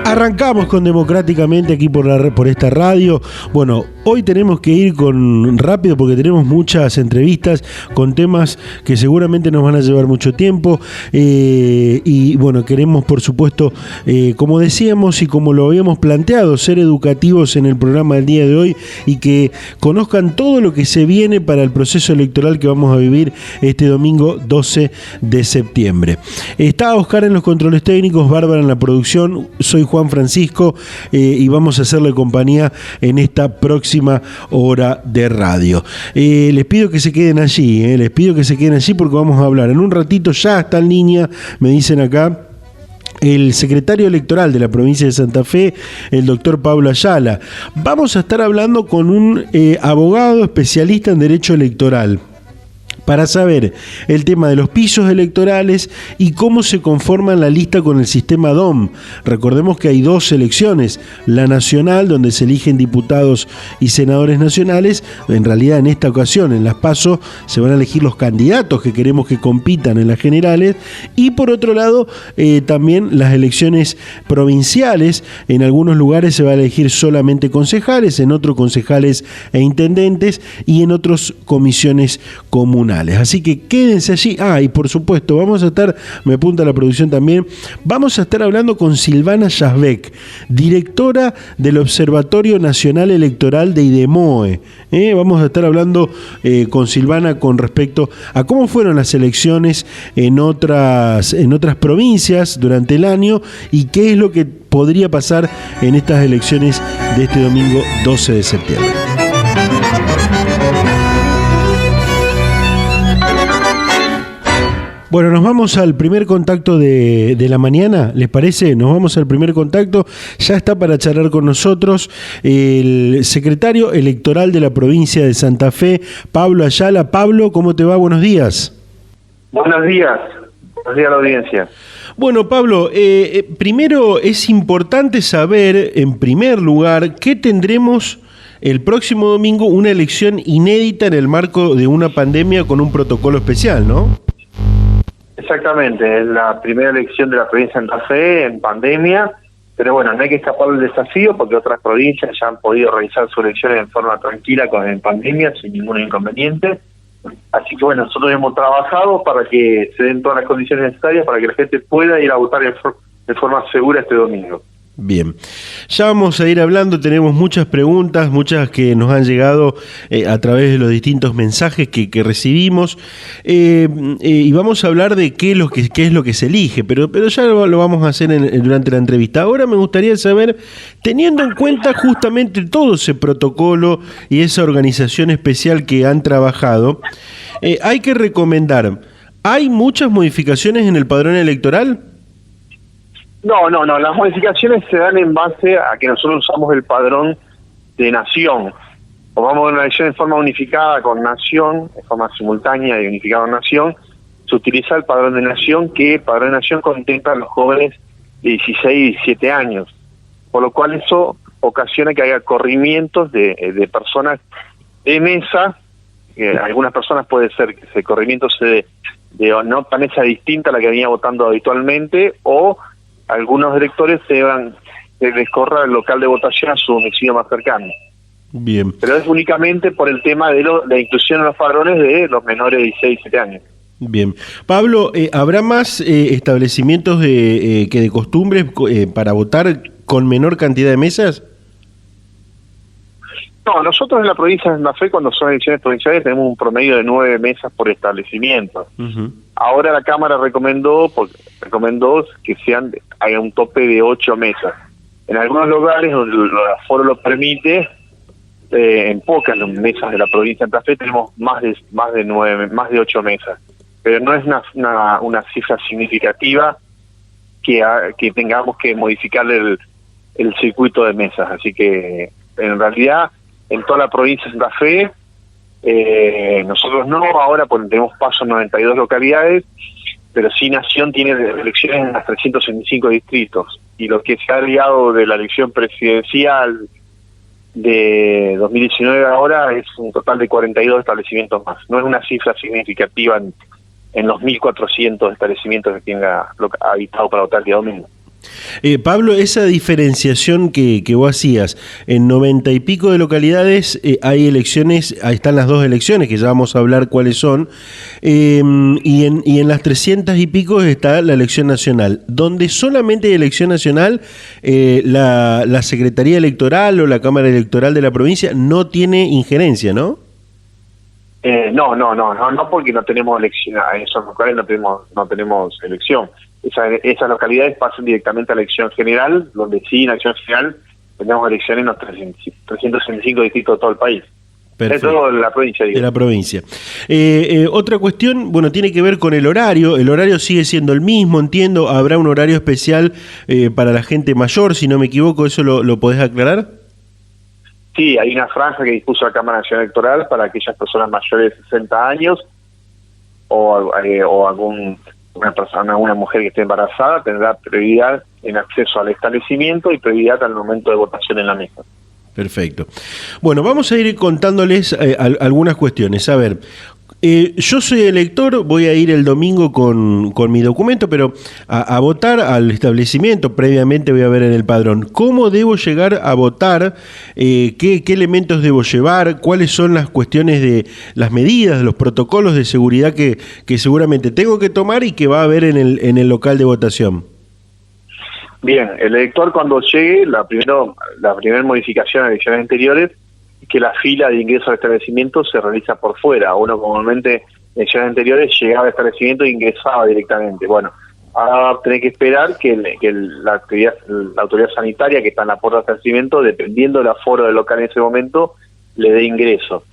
Arrancamos con Democráticamente aquí por esta radio. Bueno, hoy tenemos que ir rápido porque tenemos muchas entrevistas con temas que seguramente nos van a llevar mucho tiempo. Y bueno, queremos por supuesto, como decíamos y como lo habíamos planteado, ser educativos en el programa del día de hoy y que conozcan todo lo que se viene para el proceso electoral que vamos a vivir este domingo 12 de septiembre. Está Oscar en los controles técnicos, Bárbara en la producción, soy Juan Francisco y vamos a hacerle compañía en esta próxima hora de radio. Les pido que se queden allí, porque vamos a hablar. En un ratito ya está en línea, me dicen acá, el secretario electoral de la provincia de Santa Fe, el doctor Pablo Ayala. Vamos a estar hablando con un abogado especialista en derecho electoral, para saber el tema de los pisos electorales y cómo se conforma la lista con el sistema DOM. Recordemos que hay dos elecciones, la nacional, donde se eligen diputados y senadores nacionales. En realidad, en esta ocasión, en las PASO, se van a elegir los candidatos que queremos que compitan en las generales, y por otro lado, también las elecciones provinciales. En algunos lugares se va a elegir solamente concejales, en otros concejales e intendentes, y en otros comisiones comunales. Así que quédense allí. Y por supuesto, vamos a estar, me apunta la producción también, vamos a estar hablando con Silvana Yazbek, directora del Observatorio Nacional Electoral de IDEMOE. Vamos a estar hablando con Silvana con respecto a cómo fueron las elecciones en otras provincias durante el año y qué es lo que podría pasar en estas elecciones de este domingo 12 de septiembre. Bueno, nos vamos al primer contacto de la mañana, ¿les parece? Nos vamos al primer contacto. Ya está para charlar con nosotros el secretario electoral de la provincia de Santa Fe, Pablo Ayala. Pablo, ¿cómo te va? Buenos días. Buenos días a la audiencia. Bueno, Pablo, primero es importante saber, en primer lugar, que tendremos el próximo domingo una elección inédita en el marco de una pandemia con un protocolo especial, ¿no? Exactamente, es la primera elección de la provincia de Santa Fe en pandemia, pero bueno, no hay que escapar del desafío porque otras provincias ya han podido realizar sus elecciones en forma tranquila en pandemia, sin ningún inconveniente. Así que bueno, nosotros hemos trabajado para que se den todas las condiciones necesarias para que la gente pueda ir a votar de forma segura este domingo. Bien, ya vamos a ir hablando, tenemos muchas preguntas, muchas que nos han llegado a través de los distintos mensajes que recibimos, y vamos a hablar de qué es lo que se elige, pero ya lo vamos a hacer durante la entrevista. Ahora me gustaría saber, teniendo en cuenta justamente todo ese protocolo y esa organización especial que han trabajado, hay que recomendar, ¿hay muchas modificaciones en el padrón electoral? No, las modificaciones se dan en base a que nosotros usamos el padrón de nación. Como vamos a una elección en forma unificada con nación, en forma simultánea y unificada con nación, se utiliza el padrón de nación, que el padrón de nación contempla a los jóvenes de 16 y 17 años, por lo cual eso ocasiona que haya corrimientos de personas de mesa. Algunas personas puede ser que ese corrimiento se dé de una mesa distinta a la que venía votando habitualmente, o algunos electores se les corra el local de votación a su domicilio más cercano. Bien. Pero es únicamente por el tema de la inclusión en los padrones de los menores de 16 y 17 años. Bien. Pablo, ¿habrá más establecimientos que de costumbre para votar con menor cantidad de mesas? No, nosotros en la provincia de Santa Fe, cuando son elecciones provinciales, tenemos un promedio de 9 mesas por establecimiento. Uh-huh. Ahora la Cámara recomendó que haya un tope de 8 mesas. En algunos lugares donde el aforo lo permite, en pocas mesas de la provincia de Santa Fe tenemos más de 8 mesas. Pero no es una cifra significativa que tengamos que modificar el circuito de mesas. Así que en realidad en toda la provincia de Santa Fe, nosotros no, ahora pues tenemos paso en 92 localidades, pero sí Nación tiene elecciones en las 365 distritos, y lo que se ha agregado de la elección presidencial de 2019 ahora es un total de 42 establecimientos más. No es una cifra significativa en los 1.400 establecimientos que tienen habilitado para votar el día domingo. Pablo, esa diferenciación que vos hacías, en 90 y pico de localidades hay elecciones, ahí están las dos elecciones, que ya vamos a hablar cuáles son, y en las 300 y pico está la elección nacional, donde solamente hay elección nacional, la Secretaría Electoral o la Cámara Electoral de la provincia no tiene injerencia, ¿no? No, porque no tenemos elección, en esos locales no tenemos elección. Esas localidades pasan directamente a la elección general, donde sí, en la elección general tenemos elecciones en los 365 distritos de todo el país. Perfecto. De toda la provincia, digo. De la provincia. Otra cuestión, bueno, tiene que ver con el horario. El horario sigue siendo el mismo, entiendo. ¿Habrá un horario especial para la gente mayor, si no me equivoco? ¿Eso lo podés aclarar? Sí, hay una franja que dispuso la Cámara Nacional Electoral para aquellas personas mayores de 60 años o una mujer que esté embarazada tendrá prioridad en acceso al establecimiento y prioridad al momento de votación en la mesa. Perfecto. Bueno, vamos a ir contándoles algunas cuestiones. A ver, yo soy elector, voy a ir el domingo con mi documento, pero a votar al establecimiento. Previamente voy a ver en el padrón cómo debo llegar a votar, qué elementos debo llevar, cuáles son las cuestiones de las medidas, los protocolos de seguridad que seguramente tengo que tomar y que va a haber en el local de votación. Bien, el elector cuando llegue, la primera modificación a elecciones anteriores, que la fila de ingreso al establecimiento se realiza por fuera. Uno comúnmente en elecciones anteriores llegaba al establecimiento e ingresaba directamente. Bueno, ahora va a tener que esperar que la autoridad sanitaria que está en la puerta del establecimiento, dependiendo del aforo del local en ese momento, le dé ingreso.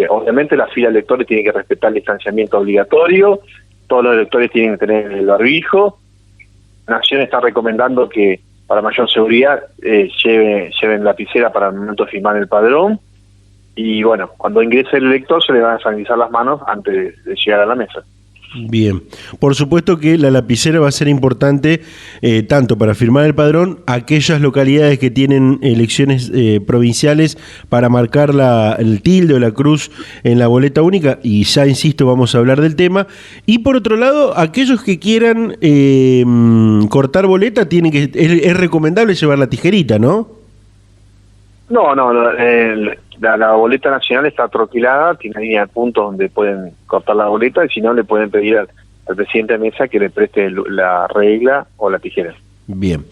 Obviamente la fila de electores tiene que respetar el distanciamiento obligatorio, todos los electores tienen que tener el barbijo. Nación está recomendando que para mayor seguridad lleven lapicera para el momento de firmar el padrón, y bueno, cuando ingrese el elector se le van a sanitizar las manos antes de llegar a la mesa. Bien, por supuesto que la lapicera va a ser importante tanto para firmar el padrón, aquellas localidades que tienen elecciones provinciales para marcar el tilde o la cruz en la boleta única, y ya insisto, vamos a hablar del tema, y por otro lado, aquellos que quieran cortar boleta, es recomendable llevar la tijerita, ¿no? No, la boleta nacional está troquelada, tiene línea de puntos donde pueden cortar la boleta, y si no le pueden pedir al presidente de mesa que le preste la regla o la tijera. Bien.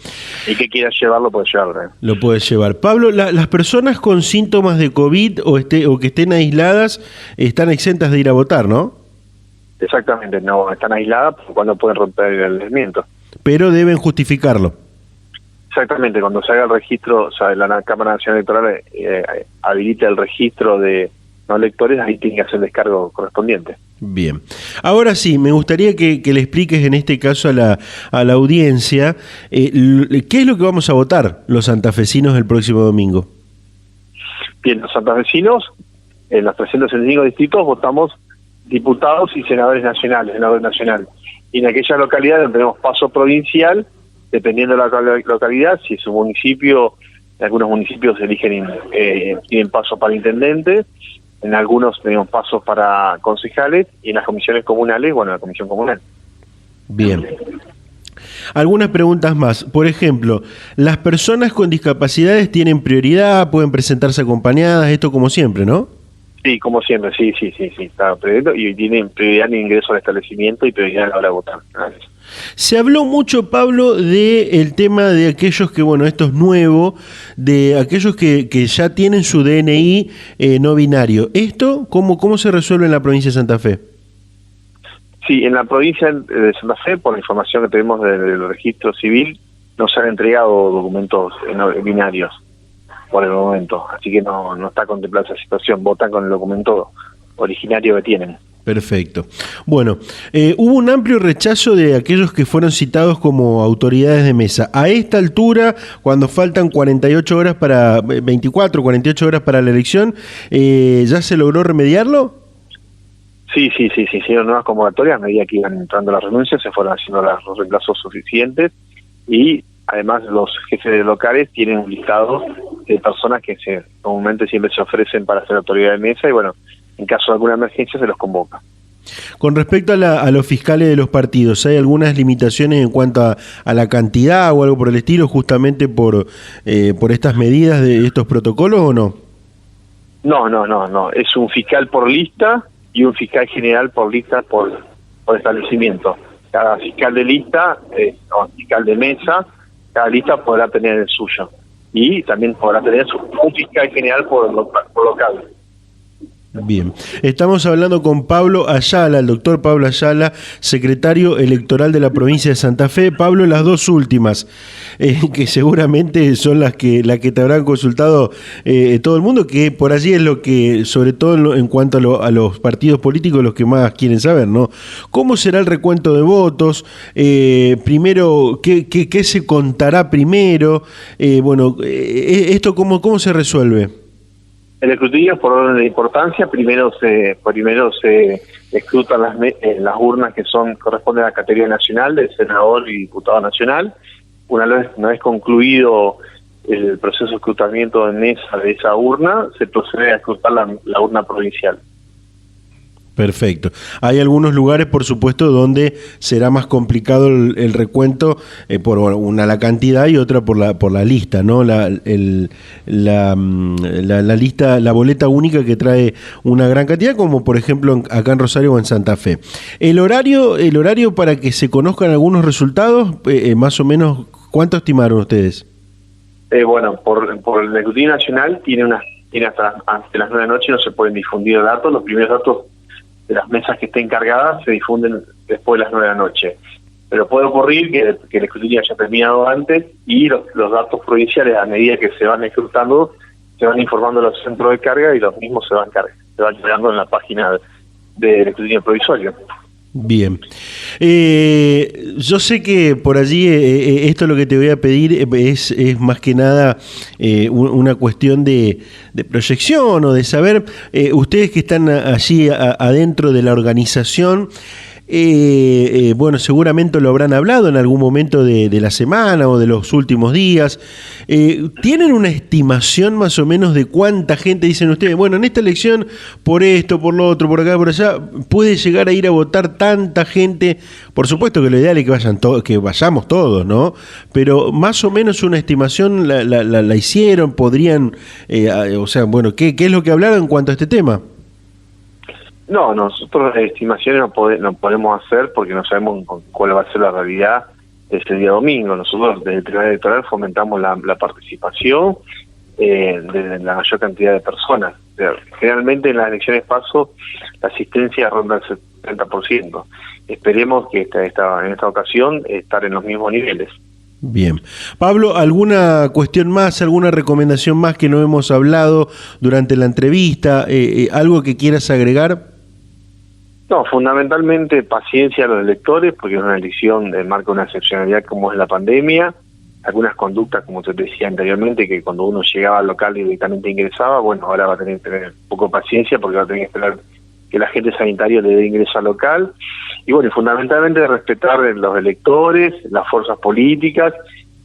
Y que quiera llevarlo, puede llevarlo. Lo puede llevar. Pablo, las personas con síntomas de COVID o que estén aisladas están exentas de ir a votar, ¿no? Exactamente, no están aisladas cuando pueden romper el aislamiento. Pero deben justificarlo. Exactamente, cuando se haga el registro, o sea, la Cámara Nacional Electoral habilita el registro de no electores, ahí tiene que hacer el descargo correspondiente. Bien. Ahora sí, me gustaría que le expliques en este caso a la audiencia qué es lo que vamos a votar los santafesinos el próximo domingo. Bien, los santafesinos, en los 365 distritos, votamos diputados y senadores nacionales, senador nacional. Y en aquella localidad donde tenemos paso provincial, dependiendo de la localidad, si es un municipio, en algunos municipios tienen pasos para intendentes, en algunos tenemos pasos para concejales, y en las comisiones comunales, bueno, la comisión comunal. Bien. Algunas preguntas más. Por ejemplo, ¿las personas con discapacidades tienen prioridad, pueden presentarse acompañadas, esto como siempre, no? Sí, como siempre, sí, está previsto, y tienen prioridad en ingreso al establecimiento y prioridad a la hora de votar. Se habló mucho, Pablo, del tema de aquellos que, bueno, esto es nuevo, de aquellos que ya tienen su DNI no binario. ¿Esto cómo se resuelve en la provincia de Santa Fe? Sí, en la provincia de Santa Fe, por la información que tenemos del registro civil, no se han entregado documentos no binarios por el momento, así que no está contemplada esa situación, votan con el documento originario que tienen. Perfecto. Bueno, hubo un amplio rechazo de aquellos que fueron citados como autoridades de mesa. A esta altura, cuando faltan 48 horas 48 horas para la elección, ¿ya se logró remediarlo? Sí, hicieron nuevas convocatorias, a medida que iban entrando las renuncias, se fueron haciendo los reemplazos suficientes, y además los jefes locales tienen un listado de personas que comúnmente siempre se ofrecen para ser autoridad de mesa, y bueno, en caso de alguna emergencia se los convoca. Con respecto a los fiscales de los partidos, ¿hay algunas limitaciones en cuanto a la cantidad o algo por el estilo, justamente por estas medidas de estos protocolos o no? No. Es un fiscal por lista y un fiscal general por lista por establecimiento. Cada fiscal de lista o fiscal de mesa, cada lista podrá tener el suyo. Y también podrá tener un fiscal general por local. Bien, estamos hablando con Pablo Ayala, el doctor Pablo Ayala, secretario electoral de la provincia de Santa Fe. Pablo, las dos últimas, que seguramente son las que te habrán consultado todo el mundo, que por allí es lo que, sobre todo en cuanto a los partidos políticos, los que más quieren saber, ¿no? ¿Cómo será el recuento de votos? Primero, ¿qué se contará primero? ¿Esto cómo se resuelve? El escrutinio por orden de importancia, primero se escrutan las urnas que corresponden a la categoría nacional del senador y diputado nacional. Una vez concluido el proceso de escrutamiento de mesa de esa urna, se procede a escrutar la urna provincial. Perfecto. Hay algunos lugares, por supuesto, donde será más complicado el recuento por una la cantidad y otra por la lista, ¿no? La lista, la boleta única que trae una gran cantidad, como por ejemplo acá en Rosario o en Santa Fe. El horario para que se conozcan algunos resultados, más o menos, ¿cuánto estimaron ustedes? Por el Ejecutivo Nacional tiene hasta las 9 de la noche, no se pueden difundir datos. Los primeros datos de las mesas que estén cargadas se difunden después de las 9 de la noche. Pero puede ocurrir que el escrutinio haya terminado antes y los datos provinciales, a medida que se van escrutando, se van informando a los centros de carga y los mismos se van cargando en la página del escrutinio provisorio. Bien. Yo sé que por allí esto lo que te voy a pedir es más que nada una cuestión de proyección o de saber, ustedes que están allí adentro de la organización, seguramente lo habrán hablado en algún momento de la semana o de los últimos días. ¿Tienen una estimación más o menos de cuánta gente, dicen ustedes, bueno, en esta elección, por esto, por lo otro, por acá, por allá, puede llegar a ir a votar tanta gente? Por supuesto que lo ideal es que vayamos todos, ¿no? Pero más o menos una estimación la hicieron, podrían, ¿qué es lo que hablaron en cuanto a este tema? No, nosotros estimaciones no podemos hacer porque no sabemos cuál va a ser la realidad ese día domingo. Nosotros desde el Tribunal Electoral fomentamos la participación de la mayor cantidad de personas. O sea, generalmente en las elecciones PASO la asistencia ronda el 70%. Esperemos que en esta ocasión estar en los mismos niveles. Bien. Pablo, ¿alguna cuestión más, alguna recomendación más que no hemos hablado durante la entrevista? ¿Algo que quieras agregar? No, fundamentalmente paciencia a los electores, porque es una elección que marca una excepcionalidad como es la pandemia. Algunas conductas, como te decía anteriormente, que cuando uno llegaba al local y directamente ingresaba, bueno, ahora va a tener que tener un poco de paciencia porque va a tener que esperar que el agente sanitario le dé ingreso al local. Y bueno, fundamentalmente respetar los electores, las fuerzas políticas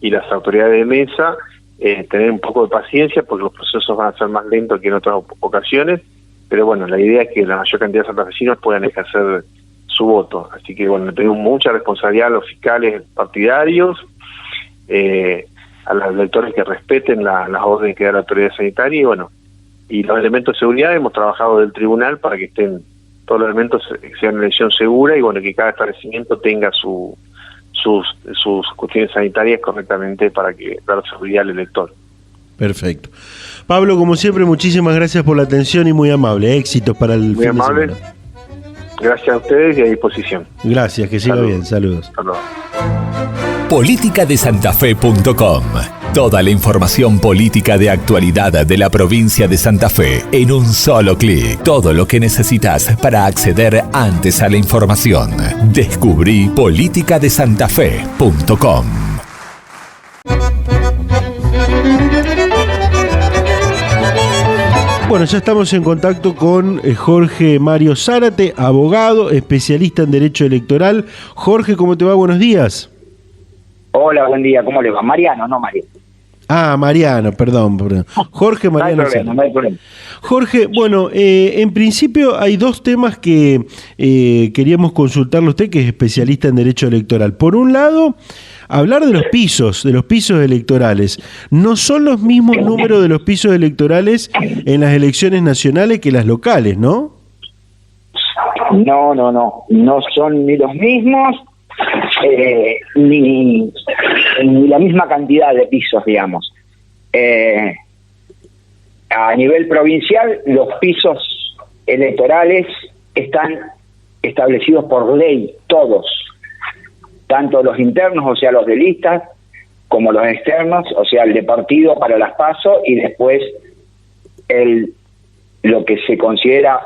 y las autoridades de mesa, tener un poco de paciencia porque los procesos van a ser más lentos que en otras ocasiones. Pero bueno, la idea es que la mayor cantidad de santafesinos puedan ejercer su voto. Así que bueno, tenemos mucha responsabilidad a los fiscales partidarios, a los electores que respeten las órdenes que da la autoridad sanitaria y bueno, y los elementos de seguridad hemos trabajado del tribunal para que estén todos los elementos, que sean una elección segura y bueno, que cada establecimiento tenga sus cuestiones sanitarias correctamente para dar seguridad al elector. Perfecto. Pablo, como siempre, muchísimas gracias por la atención y muy amable. Éxitos para el fin de semana. Gracias a ustedes y a disposición. Gracias, que siga bien. Saludos. Saludos. Politicadesantafe.com. Toda la información política de actualidad de la provincia de Santa Fe en un solo clic. Todo lo que necesitas para acceder antes a la información. Descubrí politicadesantafe.com. Bueno, ya estamos en contacto con Jorge Mario Zárate, abogado, especialista en Derecho Electoral. Jorge, ¿cómo te va? Buenos días. Hola, buen día, ¿cómo le va? Mariano, no Mario. Mariano, perdón. Jorge Mariano. No hay problema. Jorge, bueno, en principio hay dos temas que queríamos consultarle a usted, que es especialista en derecho electoral. Por un lado, hablar de los pisos electorales. No son los mismos números de los pisos electorales en las elecciones nacionales que las locales, ¿no? No son ni los mismos, ni la misma cantidad de pisos, digamos. A nivel provincial, los pisos electorales están establecidos por ley, todos, tanto los internos, o sea, los de listas, como los externos, o sea, el de partido para las PASO, y después lo que se considera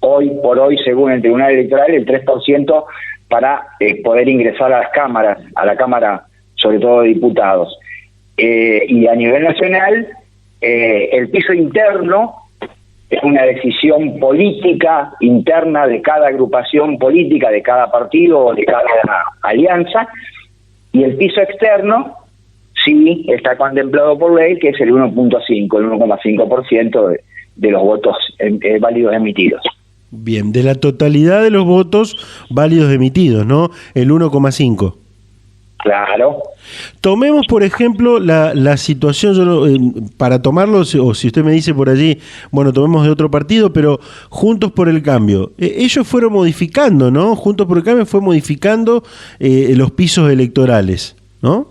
hoy por hoy, según el Tribunal Electoral, el 3% para poder ingresar a las cámaras, a la Cámara, sobre todo de diputados. Y a nivel nacional, el piso interno es una decisión política interna de cada agrupación política, de cada partido o de cada alianza, y el piso externo sí está contemplado por ley, que es el 1.5% de los votos válidos emitidos. Bien, de la totalidad de los votos válidos emitidos, ¿no? El 1,5. Claro. Tomemos, por ejemplo, la situación, para tomarlo, o si usted me dice por allí, bueno, tomemos de otro partido, pero Juntos por el Cambio. Ellos fueron modificando, ¿no? Juntos por el Cambio fue modificando los pisos electorales, ¿no?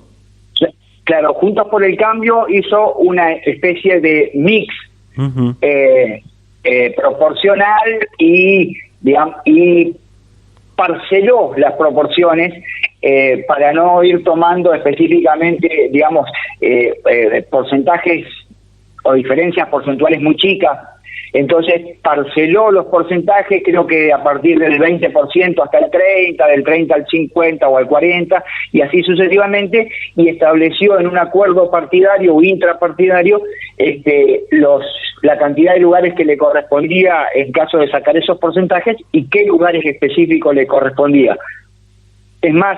Claro, Juntos por el Cambio hizo una especie de mix proporcional y parceló las proporciones para no ir tomando específicamente, digamos, porcentajes o diferencias porcentuales muy chicas. Entonces parceló los porcentajes, creo que a partir del 20% hasta el 30%, del 30% al 50% o al 40%, y así sucesivamente, y estableció en un acuerdo partidario o intrapartidario la cantidad de lugares que le correspondía en caso de sacar esos porcentajes y qué lugares específicos le correspondía. Es más,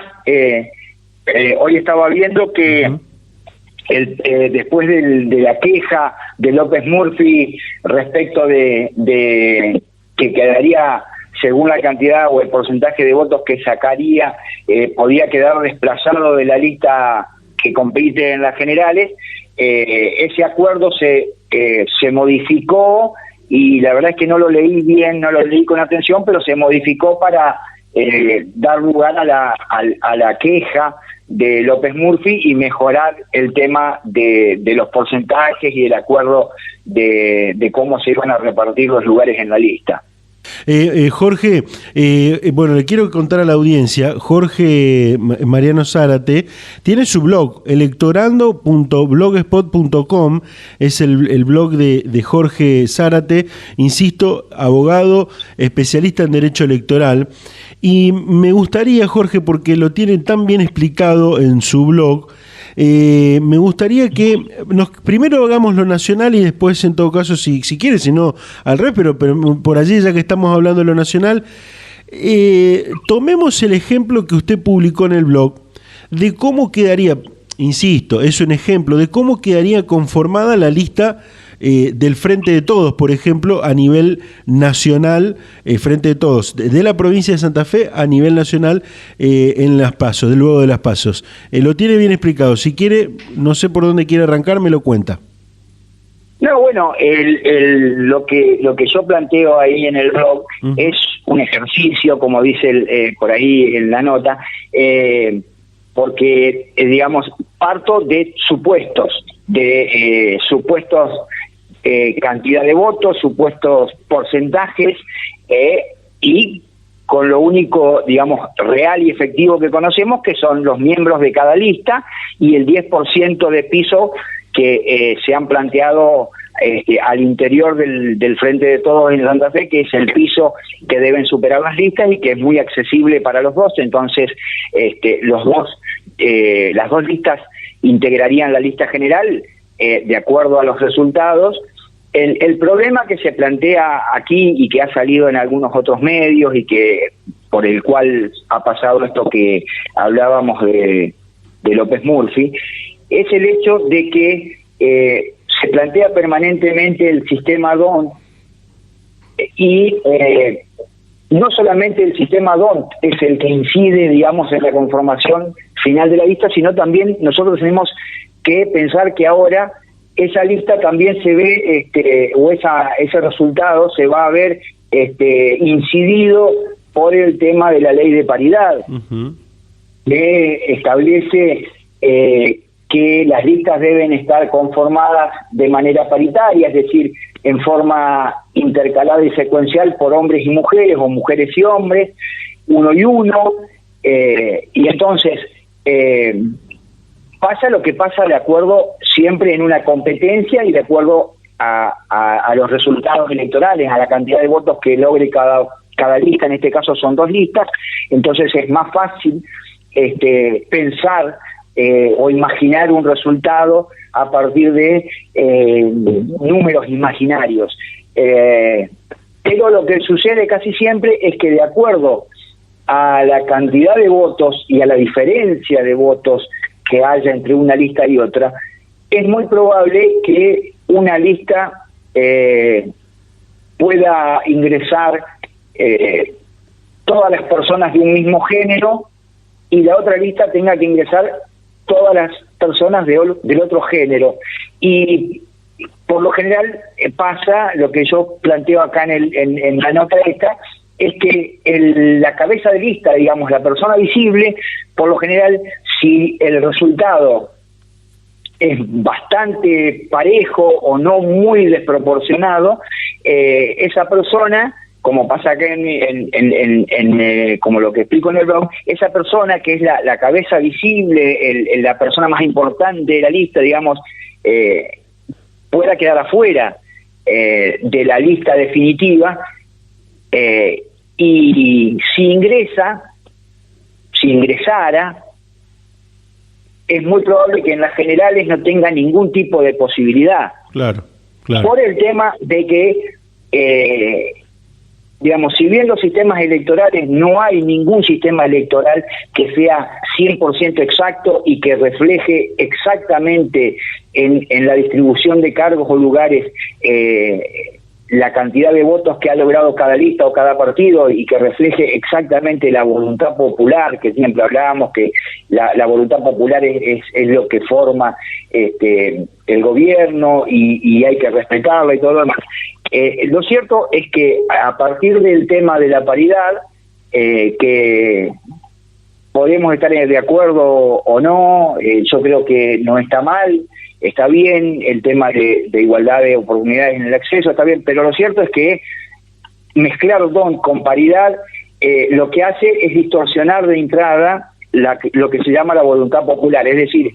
hoy estaba viendo que después de la queja de López Murphy respecto de que quedaría, según la cantidad o el porcentaje de votos que sacaría, podía quedar desplazado de la lista que compite en las generales, ese acuerdo se modificó, y la verdad es que no lo leí bien, no lo leí con atención, pero se modificó para dar lugar a la queja de López Murphy y mejorar el tema de los porcentajes y el acuerdo de cómo se iban a repartir los lugares en la lista. Jorge, bueno, le quiero contar a la audiencia, Jorge Mariano Zárate tiene su blog, electorando.blogspot.com, es el blog de Jorge Zárate, insisto, abogado, especialista en derecho electoral, y me gustaría, Jorge, porque lo tiene tan bien explicado en su blog, me gustaría que primero hagamos lo nacional y después, en todo caso, si quiere, si no, al revés, pero por allí, ya que estamos hablando de lo nacional, tomemos el ejemplo que usted publicó en el blog de cómo quedaría, insisto, es un ejemplo de cómo quedaría conformada la lista del Frente de Todos, por ejemplo, a nivel nacional, Frente de Todos, de la provincia de Santa Fe a nivel nacional, en las PASO, luego de las PASOs. Lo tiene bien explicado. Si quiere, no sé por dónde quiere arrancar, me lo cuenta. No, bueno, lo que yo planteo ahí en el blog es un ejercicio, como dice por ahí en la nota, porque, digamos, parto de supuestos, cantidad de votos, supuestos porcentajes, y con lo único, digamos, real y efectivo que conocemos, que son los miembros de cada lista y el 10% de piso que se han planteado al interior del Frente de Todos en Santa Fe, que es el piso que deben superar las listas y que es muy accesible para los dos. Entonces, las dos listas integrarían la lista general de acuerdo a los resultados. El problema que se plantea aquí y que ha salido en algunos otros medios y que por el cual ha pasado esto que hablábamos de López Murphy, es el hecho de que se plantea permanentemente el sistema DONT y no solamente el sistema DONT es el que incide, digamos, en la conformación final de la lista, sino también nosotros tenemos que pensar que ahora esa lista también se ve, ese resultado se va a ver incidido por el tema de la ley de paridad, que establece que las listas deben estar conformadas de manera paritaria, es decir, en forma intercalada y secuencial por hombres y mujeres, o mujeres y hombres, uno y uno, y entonces pasa lo que pasa de acuerdo siempre en una competencia y de acuerdo a los resultados electorales, a la cantidad de votos que logre cada lista. En este caso son 2 listas, entonces es más fácil pensar o imaginar un resultado a partir de números imaginarios. Pero lo que sucede casi siempre es que de acuerdo a la cantidad de votos y a la diferencia de votos que haya entre una lista y otra, es muy probable que una lista pueda ingresar todas las personas de un mismo género y la otra lista tenga que ingresar todas las personas del otro género. Y por lo general pasa lo que yo planteo acá en la nota esta, es que la cabeza de lista, digamos, la persona visible, por lo general, si el resultado es bastante parejo o no muy desproporcionado, esa persona, como pasa acá como lo que explico en el blog, esa persona que es la cabeza visible, la persona más importante de la lista, digamos, pueda quedar afuera de la lista definitiva, y si ingresara, es muy probable que en las generales no tenga ningún tipo de posibilidad. Claro. Por el tema de que, digamos, si bien los sistemas electorales, no hay ningún sistema electoral que sea 100% exacto y que refleje exactamente en la distribución de cargos o lugares la cantidad de votos que ha logrado cada lista o cada partido y que refleje exactamente la voluntad popular, que siempre hablábamos que la voluntad popular es lo que forma el gobierno y hay que respetarla y todo lo demás. Lo cierto es que a partir del tema de la paridad, que podemos estar de acuerdo o no, yo creo que no está mal, está bien, el tema de igualdad de oportunidades en el acceso está bien, pero lo cierto es que mezclar DONT con paridad lo que hace es distorsionar de entrada lo que se llama la voluntad popular, es decir,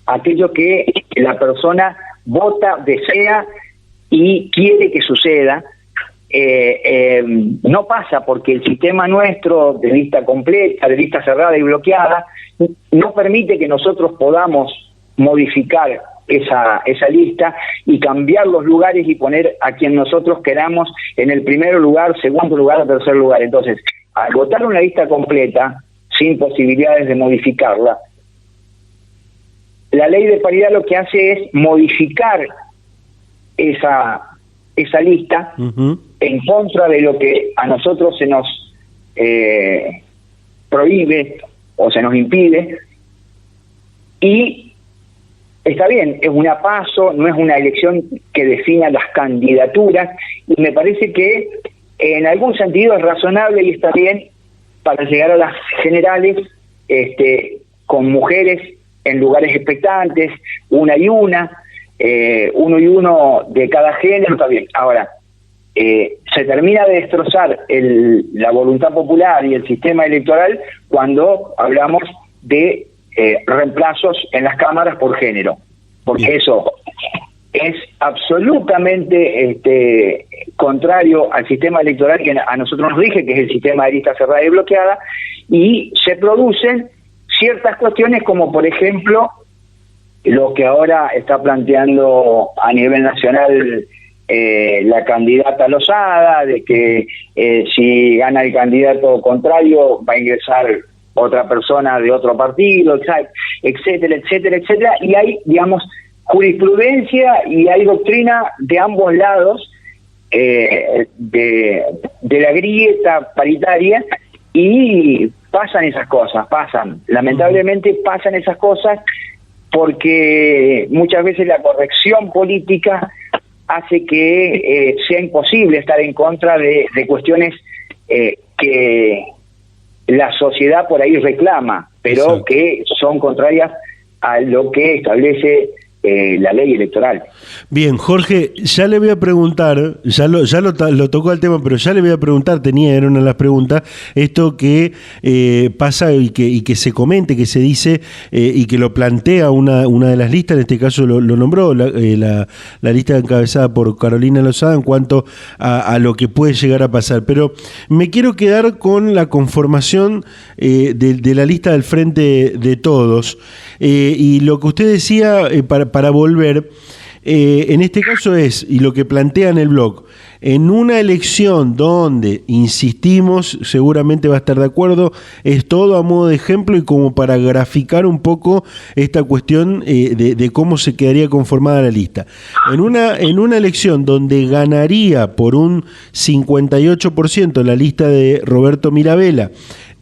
aquello que la persona vota, desea y quiere que suceda. No pasa porque el sistema nuestro de lista completa, de lista cerrada y bloqueada, no permite que nosotros podamos modificar esa lista y cambiar los lugares y poner a quien nosotros queramos en el primer lugar, segundo lugar o tercer lugar. Entonces, al votar una lista completa, sin posibilidades de modificarla, la ley de paridad lo que hace es modificar esa lista en contra de lo que a nosotros se nos prohíbe o se nos impide, y está bien, es una PASO, no es una elección que defina las candidaturas, y me parece que en algún sentido es razonable y está bien para llegar a las generales con mujeres en lugares expectantes, una y una, uno y uno de cada género, está bien. Ahora, se termina de destrozar la voluntad popular y el sistema electoral cuando hablamos de reemplazos en las cámaras por género, porque eso es absolutamente contrario al sistema electoral que a nosotros nos rige, que es el sistema de lista cerrada y bloqueada, y se producen ciertas cuestiones como, por ejemplo, lo que ahora está planteando a nivel nacional la candidata Lozada, de que si gana el candidato contrario va a ingresar otra persona de otro partido, etcétera, etcétera, etcétera, y hay, digamos, jurisprudencia y hay doctrina de ambos lados de la grieta paritaria, y pasan esas cosas, lamentablemente pasan esas cosas, porque muchas veces la corrección política hace que sea imposible estar en contra de cuestiones que la sociedad por ahí reclama, pero exacto, que son contrarias a lo que establece la ley electoral. Bien, Jorge, ya le voy a preguntar, ya lo tocó el tema, pero ya le voy a preguntar, era una de las preguntas, esto que pasa y que se comente, que se dice y que lo plantea una de las listas, en este caso lo nombró la lista encabezada por Carolina Lozada en cuanto a lo que puede llegar a pasar, pero me quiero quedar con la conformación de la lista del Frente de Todos, y lo que usted decía para volver, en este caso y lo que plantea en el blog, en una elección donde, insistimos, seguramente va a estar de acuerdo, es todo a modo de ejemplo y como para graficar un poco esta cuestión de cómo se quedaría conformada la lista. En una elección donde ganaría por un 58% la lista de Roberto Mirabella,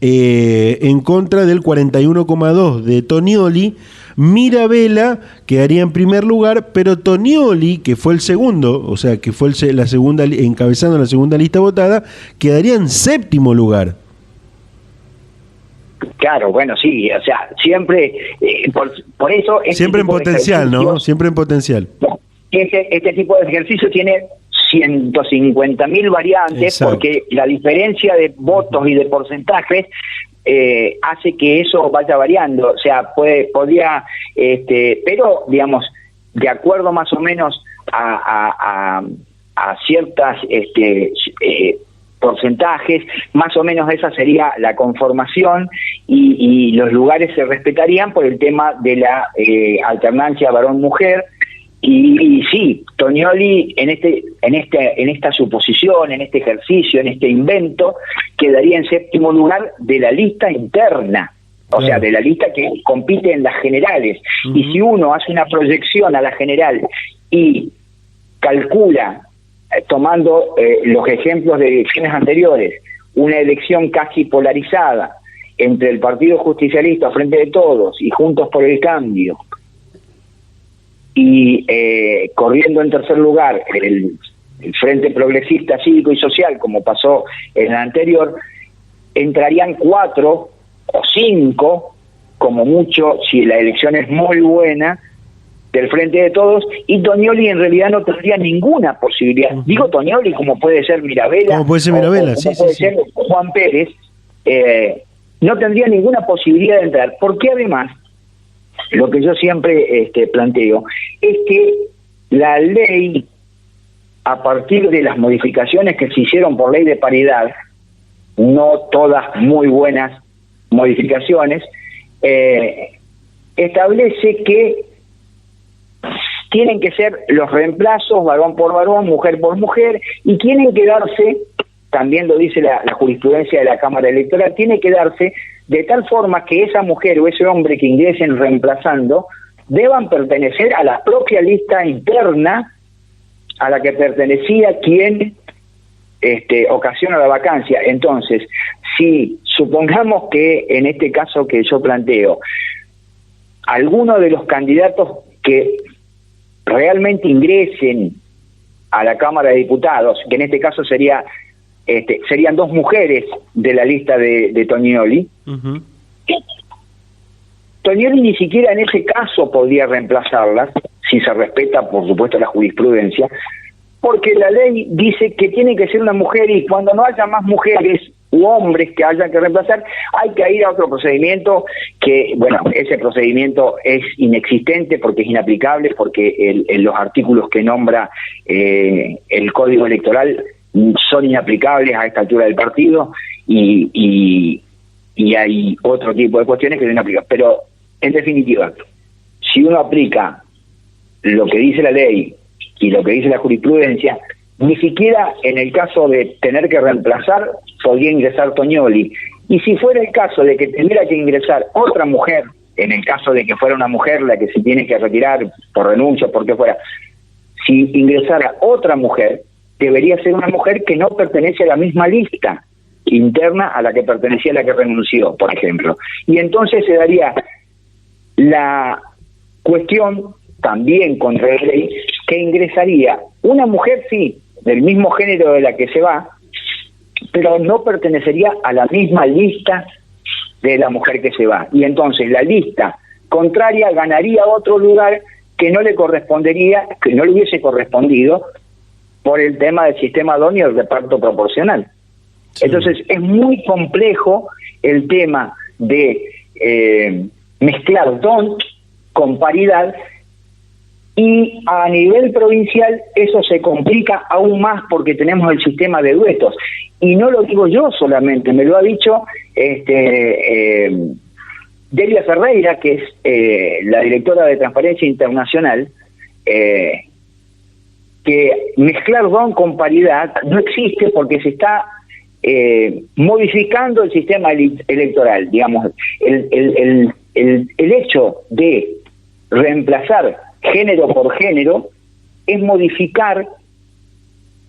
en contra del 41,2% de Tonioli, Mirabella quedaría en primer lugar, pero Tonioli, que fue el segundo, o sea, que fue la segunda, encabezando la segunda lista votada, quedaría en séptimo lugar. Claro, bueno, sí, o sea, siempre, por eso... Siempre en potencial, ¿no? Siempre en potencial. Este tipo de ejercicio tiene 150.000 variantes. Exacto. Porque la diferencia de votos y de porcentajes hace que eso vaya variando, o sea, podría, pero digamos, de acuerdo más o menos a ciertas porcentajes, más o menos esa sería la conformación, y los lugares se respetarían por el tema de la alternancia varón-mujer. Y sí, Tonioli en esta suposición, en este ejercicio, en este invento, quedaría en séptimo lugar de la lista interna, o sea, de la lista que compite en las generales. Uh-huh. Y si uno hace una proyección a la general y calcula, tomando los ejemplos de elecciones anteriores, una elección casi polarizada entre el Partido Justicialista, Frente de Todos y Juntos por el Cambio, y corriendo en tercer lugar el Frente Progresista Cívico y Social, como pasó en la anterior, entrarían 4 o 5, como mucho, si la elección es muy buena, del Frente de Todos, y Tonioli en realidad no tendría ninguna posibilidad. Uh-huh. Digo Tonioli como puede ser Mirabella, como puede ser Mirabella, como puede ser Juan Pérez, no tendría ninguna posibilidad de entrar, porque además, lo que yo siempre planteo es que la ley, a partir de las modificaciones que se hicieron por ley de paridad, no todas muy buenas modificaciones, establece que tienen que ser los reemplazos varón por varón, mujer por mujer, y tienen que darse, también lo dice la jurisprudencia de la Cámara Electoral, tiene que darse de tal forma que esa mujer o ese hombre que ingresen reemplazando deban pertenecer a la propia lista interna a la que pertenecía quien ocasiona la vacancia. Entonces, si supongamos que en este caso que yo planteo, alguno de los candidatos que realmente ingresen a la Cámara de Diputados, que en este caso serían 2 mujeres de la lista de Tonioli, uh-huh, Tonioli ni siquiera en ese caso podría reemplazarlas, si se respeta, por supuesto, la jurisprudencia, porque la ley dice que tiene que ser una mujer, y cuando no haya más mujeres u hombres que hayan que reemplazar, hay que ir a otro procedimiento que, bueno, ese procedimiento es inexistente porque es inaplicable, porque los artículos que nombra el Código Electoral son inaplicables a esta altura del partido, y hay otro tipo de cuestiones que no aplican. Pero, en definitiva, si uno aplica lo que dice la ley y lo que dice la jurisprudencia, ni siquiera en el caso de tener que reemplazar podría ingresar Tonioli. Y si fuera el caso de que tuviera que ingresar otra mujer en el caso de que fuera una mujer la que se tiene que retirar por renuncia, porque fuera, si ingresara otra mujer, debería ser una mujer que no pertenece a la misma lista interna a la que pertenecía la que renunció, por ejemplo. Y entonces se daría la cuestión también contra la ley, que ingresaría una mujer, sí, del mismo género de la que se va, pero no pertenecería a la misma lista de la mujer que se va. Y entonces la lista contraria ganaría otro lugar que no le correspondería, que no le hubiese correspondido por el tema del sistema DON y el reparto proporcional. Sí. Entonces es muy complejo el tema de mezclar DON con paridad, y a nivel provincial eso se complica aún más porque tenemos el sistema de duetos. Y no lo digo yo solamente, me lo ha dicho Delia Ferreira, que es la directora de Transparencia Internacional, que mezclar DON con paridad no existe porque se está modificando el sistema electoral. Digamos, el hecho de reemplazar género por género es modificar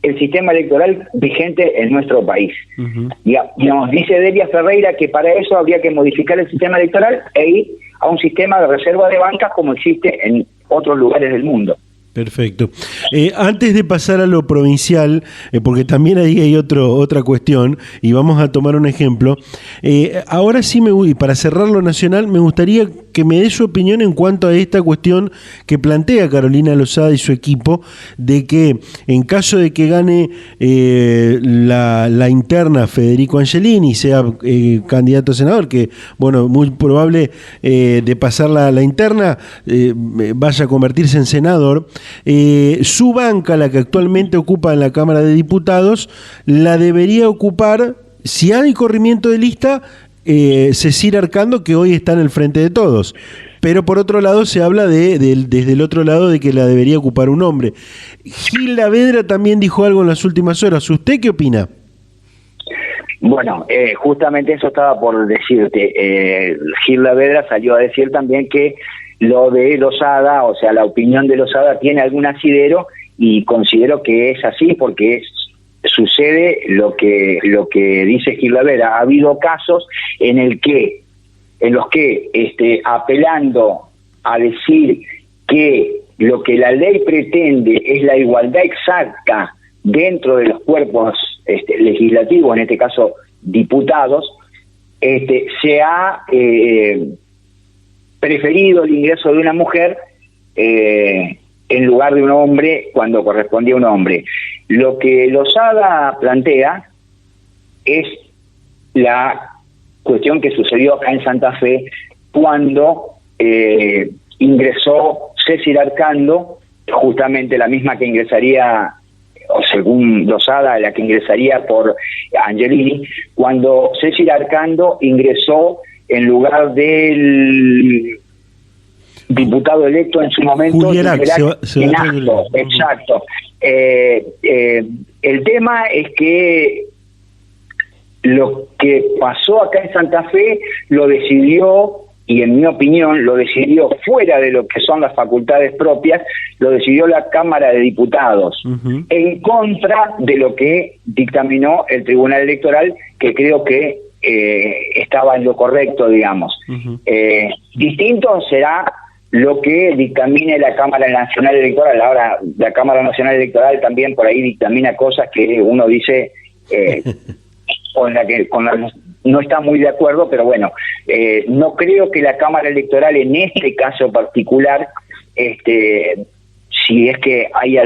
el sistema electoral vigente en nuestro país. Uh-huh. Nos dice Delia Ferreira que para eso habría que modificar el sistema electoral e ir a un sistema de reserva de bancas como existe en otros lugares del mundo. Perfecto. Antes de pasar a lo provincial, porque también ahí hay otra cuestión, y vamos a tomar un ejemplo, ahora sí y para cerrar lo nacional, me gustaría que me dé su opinión en cuanto a esta cuestión que plantea Carolina Lozada y su equipo, de que en caso de que gane la interna Federico Angelini, sea candidato a senador, que bueno, muy probable de pasar la interna, vaya a convertirse en senador, su banca, la que actualmente ocupa en la Cámara de Diputados, la debería ocupar, si hay corrimiento de lista, Cecilia Arcando, que hoy está en el frente de todos. Pero por otro lado se habla desde el otro lado de que la debería ocupar un hombre. Gil Lavedra también dijo algo en las últimas horas. ¿Usted qué opina? Bueno, justamente eso estaba por decirte. Gil Lavedra salió a decir también que lo de Lozada, o sea, la opinión de Lozada tiene algún asidero, y considero que es así porque sucede lo que dice Gil Lavedra. Ha habido casos en los que apelando a decir que lo que la ley pretende es la igualdad exacta dentro de los cuerpos legislativos, en este caso diputados, se ha preferido el ingreso de una mujer en lugar de un hombre cuando correspondía a un hombre. Lo que Lozada plantea es la cuestión que sucedió acá en Santa Fe cuando ingresó Cecilia Arcando, justamente la misma que ingresaría, o según Lozada, la que ingresaría por Angelini, cuando Cecilia Arcando ingresó en lugar del diputado electo en su momento, Julierac, exacto. El tema es que lo que pasó acá en Santa Fe lo decidió, y en mi opinión lo decidió fuera de lo que son las facultades propias, lo decidió la Cámara de Diputados, uh-huh, en contra de lo que dictaminó el Tribunal Electoral, que creo que estaba en lo correcto, digamos. Uh-huh. Distinto será lo que dictamine la Cámara Nacional Electoral. Ahora, la Cámara Nacional Electoral también por ahí dictamina cosas que uno dice con la no está muy de acuerdo, pero bueno, no creo que la Cámara Electoral en este caso particular, si es que hay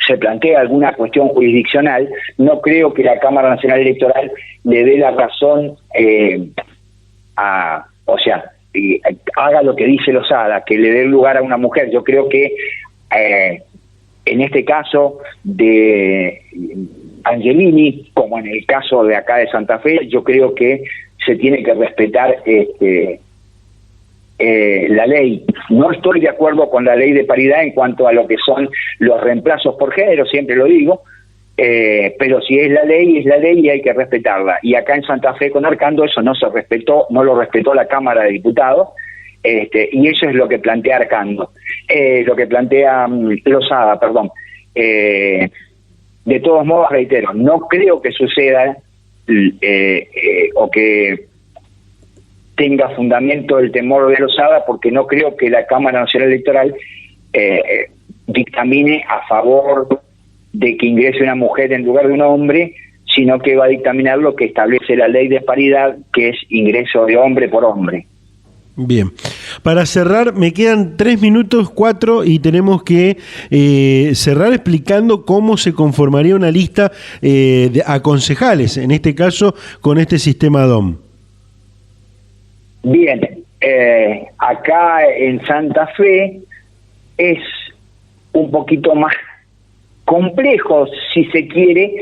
se plantea alguna cuestión jurisdiccional, no creo que la Cámara Nacional Electoral le dé la razón haga lo que dice Lozada, que le dé lugar a una mujer. Yo creo que en este caso de Angelini, como en el caso de acá de Santa Fe, yo creo que se tiene que respetar la ley. No estoy de acuerdo con la ley de paridad en cuanto a lo que son los reemplazos por género, siempre lo digo, pero si es la ley y hay que respetarla. Y acá en Santa Fe con Arcando eso no se respetó, no lo respetó la Cámara de Diputados, y eso es lo que plantea Arcando, lo que plantea Lozada, perdón. De todos modos, reitero, no creo que suceda o que tenga fundamento el temor de Lozada, porque no creo que la Cámara Nacional Electoral dictamine a favor de que ingrese una mujer en lugar de un hombre, sino que va a dictaminar lo que establece la ley de paridad, que es ingreso de hombre por hombre. Bien, para cerrar, me quedan 3 minutos, 4, y tenemos que cerrar explicando cómo se conformaría una lista a concejales, en este caso con este sistema DOM. Bien, acá en Santa Fe es un poquito más complejo, si se quiere,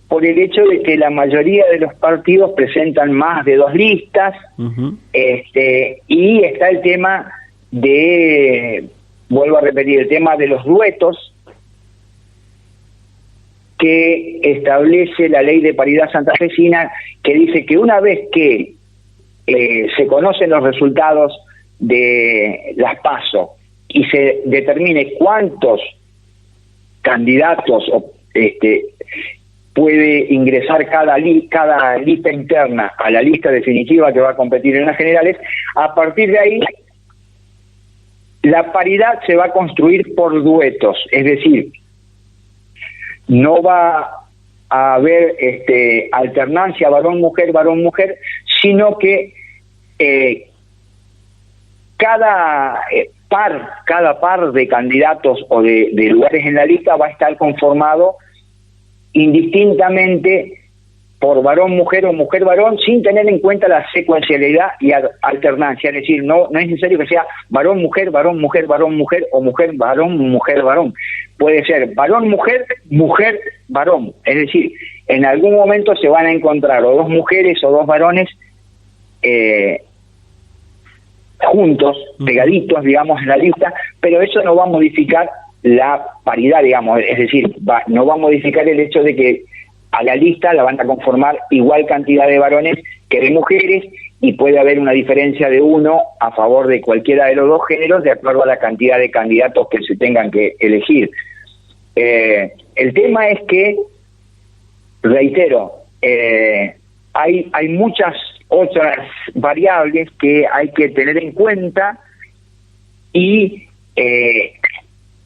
por el hecho de que la mayoría de los partidos presentan más de 2 listas, y está el tema de, vuelvo a repetir, el tema de los duetos que establece la ley de paridad santafesina, que dice que una vez que se conocen los resultados de las PASO y se determine cuántos candidatos puede ingresar cada lista interna a la lista definitiva que va a competir en las generales, a partir de ahí la paridad se va a construir por duetos, es decir, no va a haber alternancia varón-mujer, sino que cada par de candidatos o de lugares en la lista va a estar conformado indistintamente por varón-mujer o mujer-varón, sin tener en cuenta la secuencialidad y alternancia, es decir, no es necesario que sea varón-mujer, varón-mujer, varón-mujer o mujer-varón, mujer-varón. Puede ser varón-mujer, mujer-varón, es decir, en algún momento se van a encontrar o 2 mujeres o 2 varones juntos, pegaditos, digamos, en la lista, pero eso no va a modificar la paridad, digamos, es decir, no va a modificar el hecho de que a la lista la van a conformar igual cantidad de varones que de mujeres, y puede haber una diferencia de 1 a favor de cualquiera de los 2 géneros de acuerdo a la cantidad de candidatos que se tengan que elegir. El tema es que, reitero, hay muchas otras variables que hay que tener en cuenta, y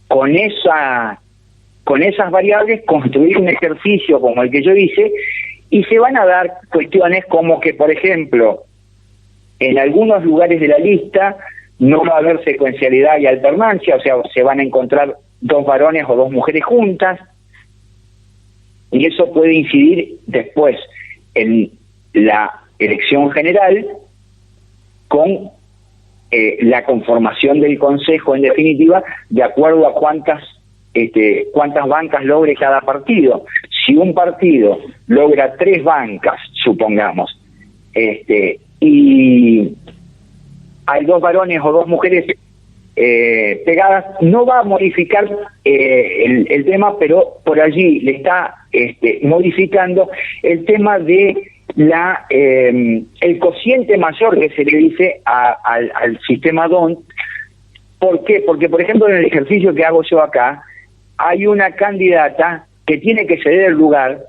con esas variables construir un ejercicio como el que yo hice, y se van a dar cuestiones como que, por ejemplo, en algunos lugares de la lista no va a haber secuencialidad y alternancia, o sea, se van a encontrar 2 varones o 2 mujeres juntas, y eso puede incidir después en la elección general con la conformación del consejo, en definitiva, de acuerdo a cuántas bancas logre cada partido. Si un partido logra 3 bancas, supongamos, y hay 2 varones o 2 mujeres pegadas, no va a modificar el tema, pero por allí le está modificando el tema de el cociente mayor que se le dice al sistema DON. ¿Por qué? Porque, por ejemplo, en el ejercicio que hago yo acá, hay una candidata que tiene que ceder el lugar,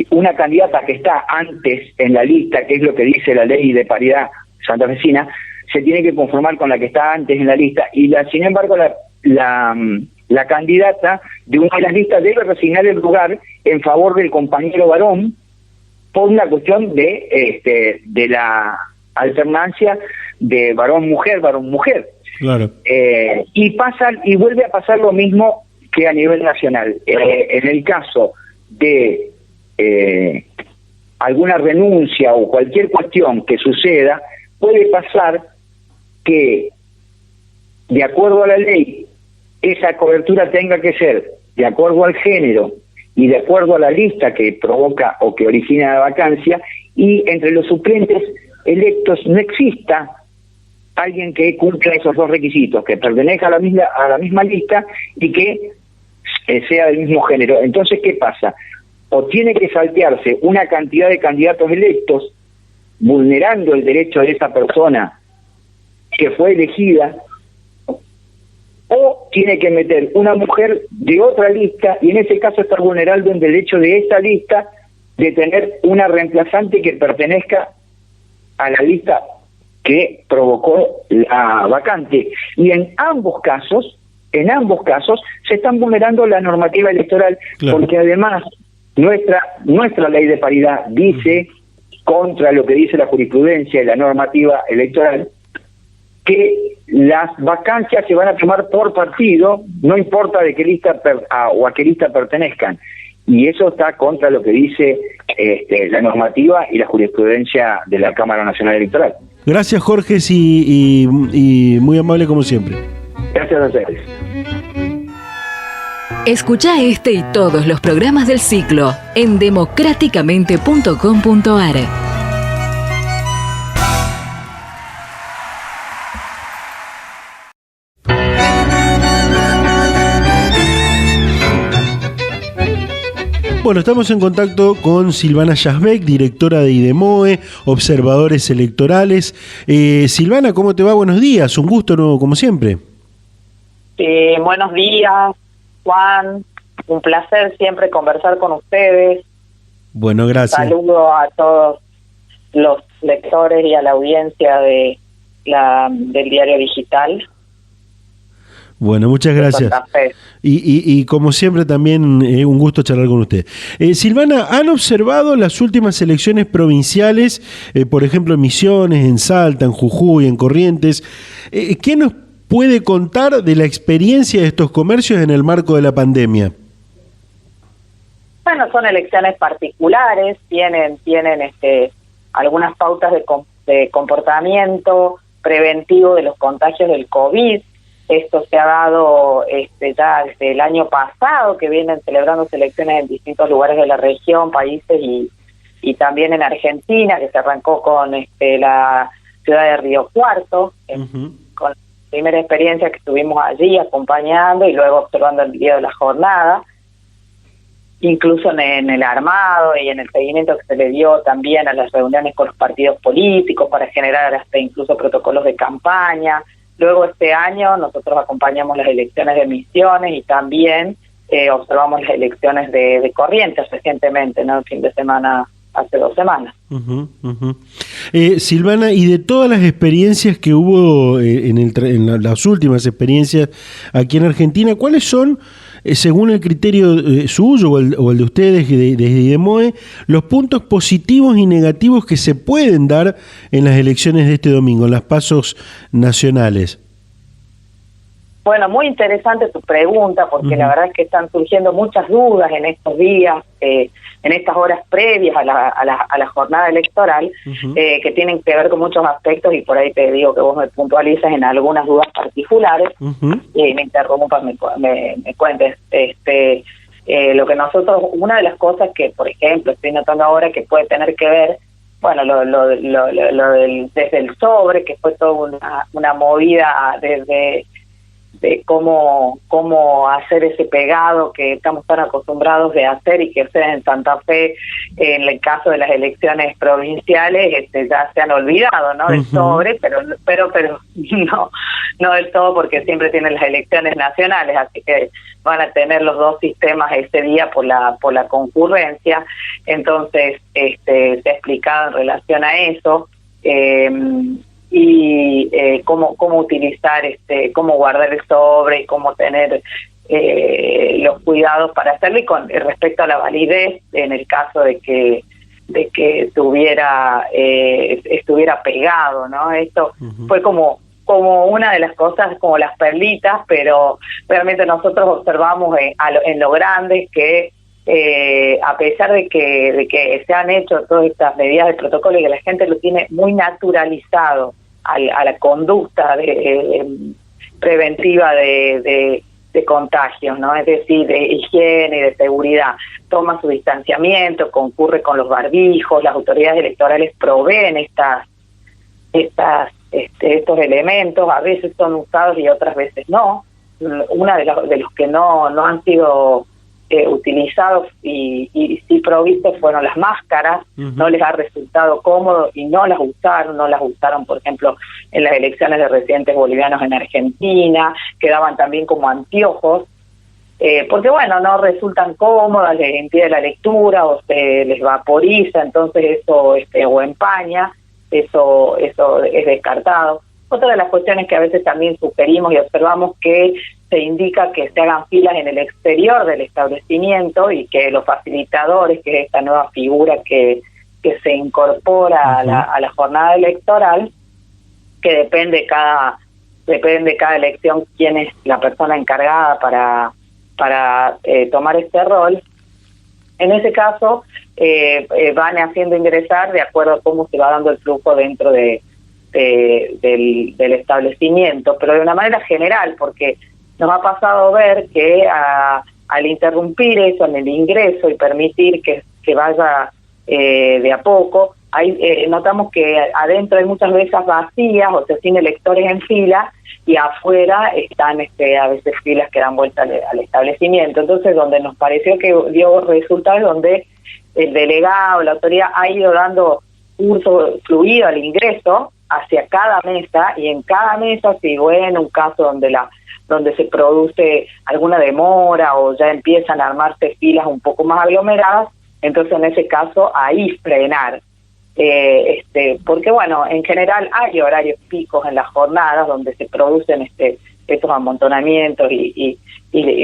una candidata que está antes en la lista, que es lo que dice la ley de paridad santafesina, se tiene que conformar con la que está antes en la lista, y sin embargo la candidata de una de las listas debe resignar el lugar en favor del compañero varón, por una cuestión de la alternancia de varón-mujer, varón-mujer. Claro. Y vuelve a pasar lo mismo que a nivel nacional. En el caso de alguna renuncia o cualquier cuestión que suceda, puede pasar que, de acuerdo a la ley, esa cobertura tenga que ser de acuerdo al género y de acuerdo a la lista que provoca o que origina la vacancia, y entre los suplentes electos no exista alguien que cumpla esos 2 requisitos, que pertenezca a la misma lista y que sea del mismo género. Entonces, ¿qué pasa? O tiene que saltearse una cantidad de candidatos electos, vulnerando el derecho de esa persona que fue elegida, o tiene que meter una mujer de otra lista, y en ese caso estar vulnerando el derecho de esa lista de tener una reemplazante que pertenezca a la lista que provocó la vacante. Y en ambos casos se están vulnerando la normativa electoral, claro, porque además nuestra ley de paridad dice, contra lo que dice la jurisprudencia y la normativa electoral, que las vacancias se van a tomar por partido, no importa de qué lista o a qué lista pertenezcan. Y eso está contra lo que dice la normativa y la jurisprudencia de la Cámara Nacional Electoral. Gracias, Jorge, y muy amable como siempre. Gracias a ustedes. Escucha este y todos los programas del ciclo en democráticamente.com.ar. Bueno, estamos en contacto con Silvana Yazbek, directora de IDEMOE, Observadores Electorales. Silvana, ¿cómo te va? Buenos días, un gusto nuevo como siempre. Buenos días, Juan. Un placer siempre conversar con ustedes. Bueno, gracias. Saludo a todos los lectores y a la audiencia del diario digital. Bueno, muchas gracias. Y como siempre también un gusto charlar con usted. Silvana, ¿han observado las últimas elecciones provinciales, por ejemplo en Misiones, en Salta, en Jujuy, en Corrientes? ¿Qué nos puede contar de la experiencia de estos comercios en el marco de la pandemia? Bueno, son elecciones particulares, tienen algunas pautas de comportamiento preventivo de los contagios del COVID. Esto se ha dado ya desde el año pasado, que vienen celebrando elecciones en distintos lugares de la región, países y también en Argentina, que se arrancó con la ciudad de Río Cuarto, con la primera experiencia que estuvimos allí acompañando y luego observando el video de la jornada, incluso en el armado y en el seguimiento que se le dio también a las reuniones con los partidos políticos para generar hasta incluso protocolos de campaña. Luego este año nosotros acompañamos las elecciones de Misiones y también observamos las elecciones de Corrientes recientemente, ¿no? El fin de semana, hace 2 semanas. Silvana, y de todas las experiencias que hubo en las últimas experiencias aquí en Argentina, ¿cuáles son, según el criterio suyo o el de ustedes desde IDEMOE, los puntos positivos y negativos que se pueden dar en las elecciones de este domingo, en las pasos nacionales? Bueno, muy interesante tu pregunta, porque la verdad es que están surgiendo muchas dudas en estos días, en estas horas previas a la jornada electoral, que tienen que ver con muchos aspectos, y por ahí te digo que vos me puntualizas en algunas dudas particulares, y me interrumpas, me cuentes. Lo que nosotros, una de las cosas que, por ejemplo, estoy notando ahora que puede tener que ver, bueno, lo desde el sobre, que fue toda una movida desde de cómo hacer ese pegado que estamos tan acostumbrados de hacer y que ustedes en Santa Fe, en el caso de las elecciones provinciales, ya se han olvidado, ¿no? Del sobre, pero no del todo, porque siempre tienen las elecciones nacionales, así que van a tener los dos sistemas ese día por la concurrencia. Entonces se ha explicado en relación a eso, y cómo utilizar, cómo guardar el sobre y cómo tener los cuidados para hacerlo, y con respecto a la validez en el caso de que estuviera pegado, ¿no? Esto fue como una de las cosas, como las perlitas, pero realmente nosotros observamos en lo grande que a pesar de que se han hecho todas estas medidas de protocolo y que la gente lo tiene muy naturalizado a la conducta preventiva de contagios, ¿no? Es decir, de higiene y de seguridad, toma su distanciamiento, concurre con los barbijos, las autoridades electorales proveen estos elementos, a veces son usados y otras veces no, una de los que no han sido utilizados y sí provistos fueron las máscaras. No les ha resultado cómodo y no las usaron, por ejemplo, en las elecciones de residentes bolivianos en Argentina, quedaban también como anteojos, porque bueno, no resultan cómodas, les impide la lectura o se les vaporiza, entonces eso o empaña, eso es descartado. Otra de las cuestiones que a veces también sugerimos y observamos que se indica que se hagan filas en el exterior del establecimiento y que los facilitadores, que es esta nueva figura que se incorpora a la jornada electoral, que depende cada elección quién es la persona encargada para tomar este rol. En ese caso van haciendo ingresar de acuerdo a cómo se va dando el flujo dentro del establecimiento, pero de una manera general, porque nos ha pasado ver que al interrumpir eso en el ingreso y permitir que vaya de a poco, notamos que adentro hay muchas mesas vacías, o sea, sin electores en fila, y afuera están a veces filas que dan vuelta al establecimiento. Entonces, donde nos pareció que dio resultados, donde el delegado, la autoridad ha ido dando curso fluido al ingreso hacia cada mesa, y en cada mesa, si en un caso donde se produce alguna demora o ya empiezan a armarse filas un poco más aglomeradas, entonces en ese caso ahí frenar. Porque bueno, en general hay horarios picos en las jornadas donde se producen estos amontonamientos y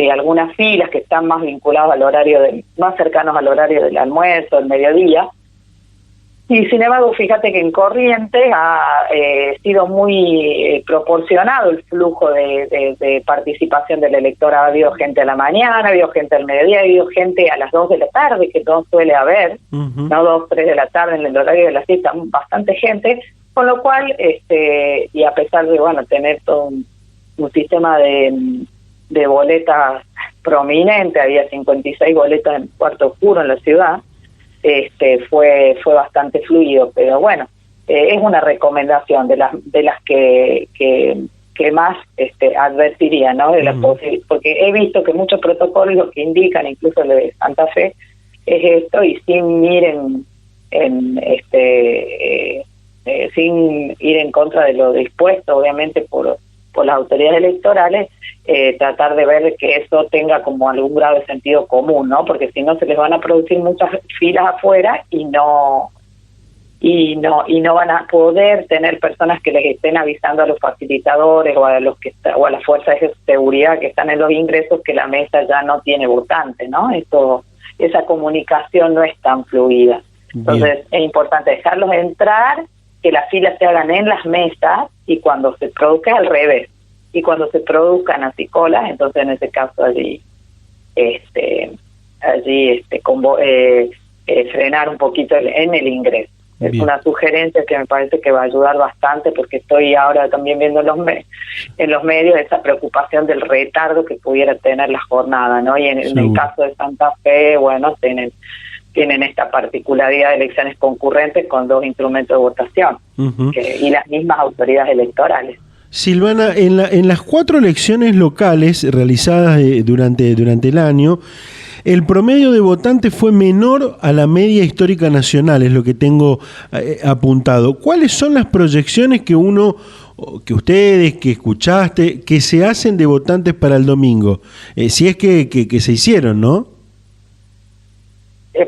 algunas filas que están más vinculadas al horario más cercanos al horario del almuerzo, del mediodía. Y sin embargo, fíjate que en Corrientes ha sido muy proporcionado el flujo de participación del electorado. Ha habido gente a la mañana, ha habido gente al mediodía, ha habido gente a las 2 de la tarde, que no suele haber, no 2, 3 de la tarde en el horario de la siesta, bastante gente, con lo cual, y a pesar de, tener todo un sistema de boletas prominente, había 56 boletas en cuarto oscuro en la ciudad, fue bastante fluido, pero bueno, es una recomendación de las que más advertiría, ¿no? Porque he visto que muchos protocolos lo que indican, incluso el de Santa Fe, es esto, y sin ir sin ir en contra de lo dispuesto, obviamente, por las autoridades electorales, tratar de ver que eso tenga como algún grado de sentido común, ¿no? Porque si no se les van a producir muchas filas afuera y no van a poder tener personas que les estén avisando a los facilitadores o a las fuerzas de seguridad que están en los ingresos que la mesa ya no tiene votante, ¿no? Esa comunicación no es tan fluida. Entonces es importante dejarlos entrar, que las filas se hagan en las mesas, y cuando se produzca al revés, y cuando se produzcan así colas, entonces en ese caso allí frenar un poquito en el ingreso. Es una sugerencia que me parece que va a ayudar bastante, porque estoy ahora también viendo en los medios esa preocupación del retardo que pudiera tener la jornada, ¿no? Y en el caso de Santa Fe, tienen esta particularidad de elecciones concurrentes con 2 instrumentos de votación y las mismas autoridades electorales. Silvana, en las 4 elecciones locales realizadas durante el año, el promedio de votantes fue menor a la media histórica nacional, es lo que tengo apuntado. ¿Cuáles son las proyecciones que ustedes, que escuchaste, que se hacen de votantes para el domingo? Si es que se hicieron, ¿no?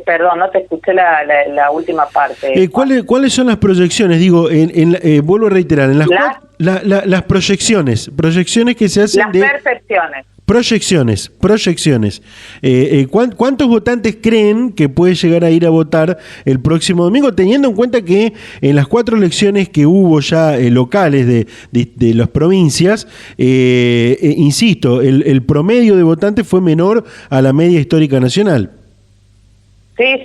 Perdón, no te escuché la última parte. ¿Cuáles son las proyecciones? Digo, vuelvo a reiterar, en las proyecciones que se hacen las percepciones. Proyecciones. ¿Cuántos votantes creen que puede llegar a ir a votar el próximo domingo, teniendo en cuenta que en las 4 elecciones que hubo ya locales de las provincias, insisto, el promedio de votantes fue menor a la media histórica nacional? Sí,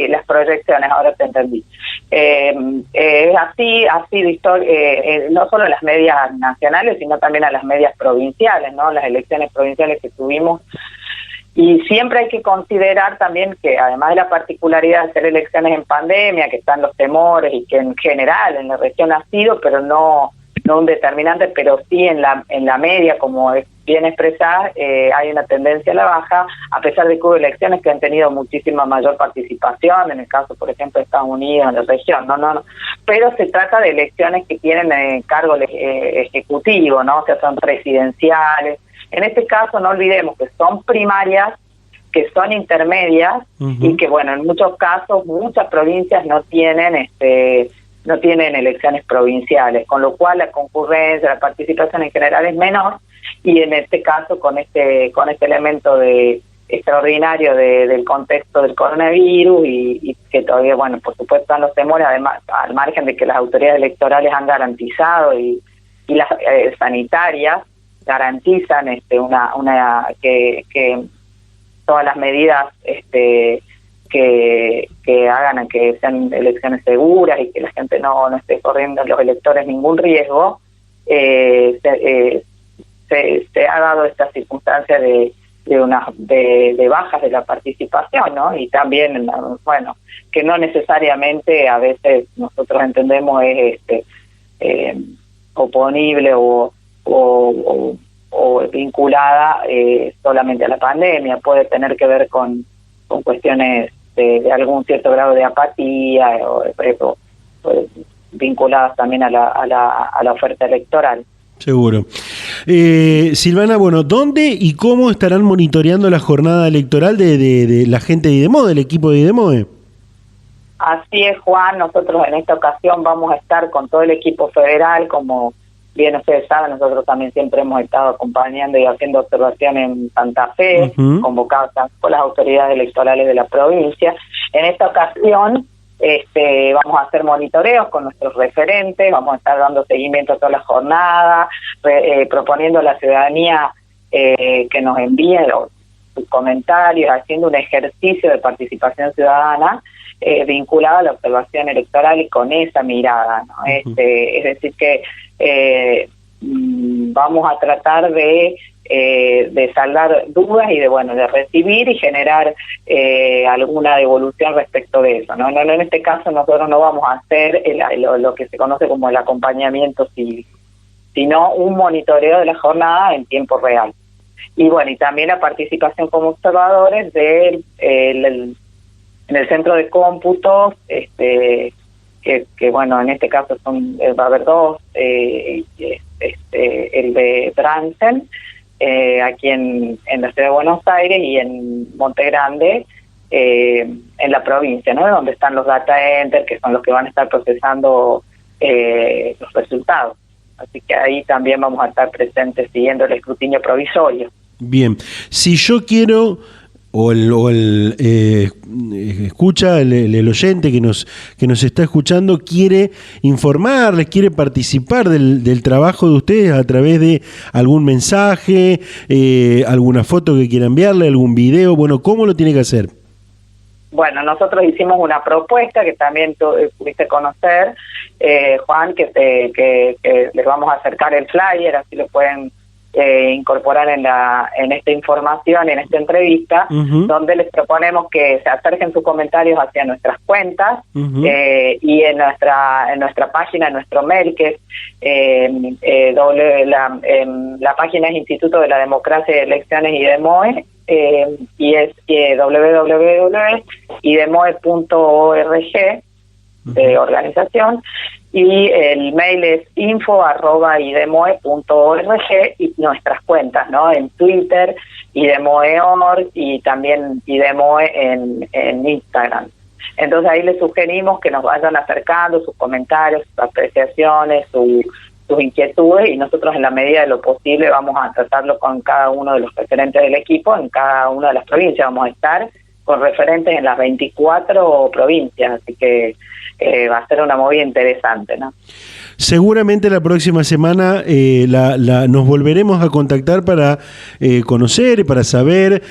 las proyecciones, ahora te entendí. Así ha sido no solo a las medias nacionales, sino también a las medias provinciales, ¿no? Las elecciones provinciales que tuvimos. Y siempre hay que considerar también que, además de la particularidad de hacer elecciones en pandemia, que están los temores y que en general en la región ha sido, pero no no un determinante, pero sí en la media, como es bien expresada, hay una tendencia a la baja, a pesar de que hubo elecciones que han tenido muchísima mayor participación, en el caso, por ejemplo, de Estados Unidos, en la región, no, pero se trata de elecciones que tienen cargo ejecutivo, ¿no? O sea, son presidenciales. En este caso, no olvidemos que son primarias, que son intermedias, y que, bueno, en muchos casos, muchas provincias no tienen elecciones provinciales, con lo cual la concurrencia, la participación en general es menor, y en este caso con este elemento extraordinario del contexto del coronavirus y que todavía, bueno, por supuesto están los temores, además al margen de que las autoridades electorales han garantizado y las sanitarias garantizan que todas las medidas que hagan que sean elecciones seguras y que la gente no esté corriendo, los electores, ningún riesgo, se ha dado esta circunstancia de bajas de la participación, ¿no? Y también, bueno, que no necesariamente a veces nosotros entendemos es oponible o vinculada solamente a la pandemia, puede tener que ver con cuestiones de algún cierto grado de apatía o vinculadas también a la oferta electoral. Seguro. Silvana, bueno, ¿dónde y cómo estarán monitoreando la jornada electoral de la gente de IDEMOE, del equipo de IDEMOE? Así es, Juan, nosotros en esta ocasión vamos a estar con todo el equipo federal, como bien ustedes saben, nosotros también siempre hemos estado acompañando y haciendo observación en Santa Fe, convocados por las autoridades electorales de la provincia. En esta ocasión vamos a hacer monitoreos con nuestros referentes, vamos a estar dando seguimiento a toda la jornada, proponiendo a la ciudadanía que nos envíe sus comentarios, haciendo un ejercicio de participación ciudadana vinculado a la observación electoral y con esa mirada, ¿no? Es decir que vamos a tratar de saldar dudas y de recibir y generar alguna devolución respecto de eso, ¿no? En este caso nosotros no vamos a hacer lo que se conoce como el acompañamiento cívico, sino un monitoreo de la jornada en tiempo real. Y bueno, y también la participación como observadores en el centro de cómputos, que bueno, en este caso va a haber dos, el de Bransen, aquí en la ciudad de Buenos Aires, y en Monte Grande, en la provincia, ¿no? Donde están los data enters, que son los que van a estar procesando los resultados. Así que ahí también vamos a estar presentes siguiendo el escrutinio provisorio. Bien, si yo quiero, o el escucha, el oyente que nos está escuchando quiere informarles, quiere participar del trabajo de ustedes a través de algún mensaje, alguna foto que quiera enviarle, algún video, bueno, ¿cómo lo tiene que hacer? Bueno, nosotros hicimos una propuesta que también tú pudiste conocer, Juan, que les vamos a acercar el flyer, así lo pueden incorporar en esta información, en esta entrevista, donde les proponemos que se acerquen sus comentarios hacia nuestras cuentas y en nuestra página, en nuestro mail, que es la página es Instituto de la Democracia y Elecciones IDEMOE, y es www.idemoe.org de organización, y el mail es info@idemoe.org, y nuestras cuentas, ¿no? En Twitter, IDEMOE.org, y también IDEMOE en Instagram. Entonces ahí les sugerimos que nos vayan acercando sus comentarios, sus apreciaciones, sus inquietudes, y nosotros en la medida de lo posible vamos a tratarlo con cada uno de los referentes del equipo en cada una de las provincias. Vamos a estar con referentes en las 24 provincias, así que va a ser una movida interesante, ¿no? Seguramente la próxima semana nos volveremos a contactar para conocer, para saber,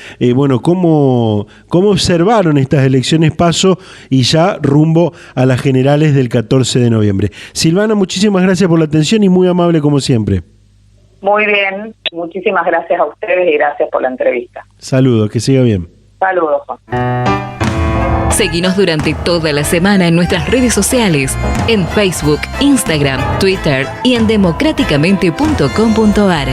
cómo observaron estas elecciones PASO y ya rumbo a las generales del 14 de noviembre. Silvana, muchísimas gracias por la atención y muy amable como siempre. Muy bien, muchísimas gracias a ustedes y gracias por la entrevista. Saludos, que siga bien. Saludos, Juan. Seguinos durante toda la semana en nuestras redes sociales, en Facebook, Instagram, Twitter y en democráticamente.com.ar.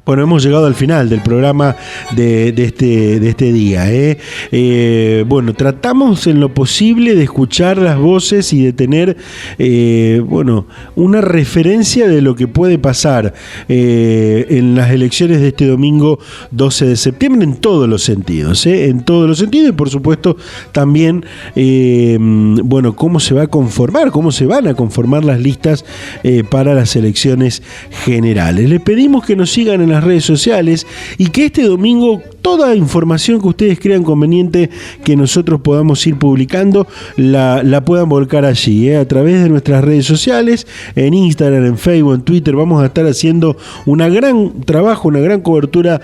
Bueno, hemos llegado al final del programa de este día. Bueno, tratamos en lo posible de escuchar las voces y de tener una referencia de lo que puede pasar en las elecciones de este domingo 12 de septiembre en todos los sentidos. En todos los sentidos y por supuesto también cómo se va a conformar, cómo se van a conformar las listas para las elecciones generales. Les pedimos que nos sigan en las redes sociales y que este domingo toda información que ustedes crean conveniente que nosotros podamos ir publicando la puedan volcar allí, a través de nuestras redes sociales, en Instagram, en Facebook, en Twitter. Vamos a estar haciendo una gran trabajo, una gran cobertura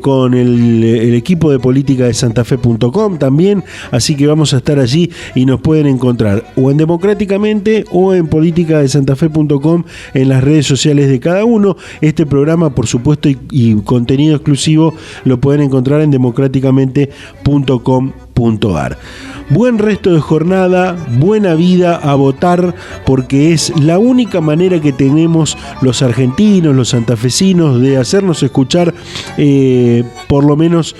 con el equipo de política de santafe.com también, así que vamos a estar allí y nos pueden encontrar o en Democráticamente o en politicadesantafe.com en las redes sociales de cada uno. Este programa, por supuesto, y contenido exclusivo lo pueden encontrar en democráticamente.com.ar. Buen resto de jornada, buena vida, a votar, porque es la única manera que tenemos los argentinos, los santafesinos, de hacernos escuchar por lo menos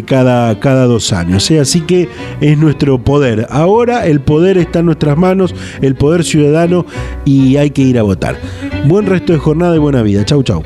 cada 2 años. Así que es nuestro poder. Ahora el poder está en nuestras manos, el poder ciudadano, y hay que ir a votar. Buen resto de jornada y buena vida. Chau, chau.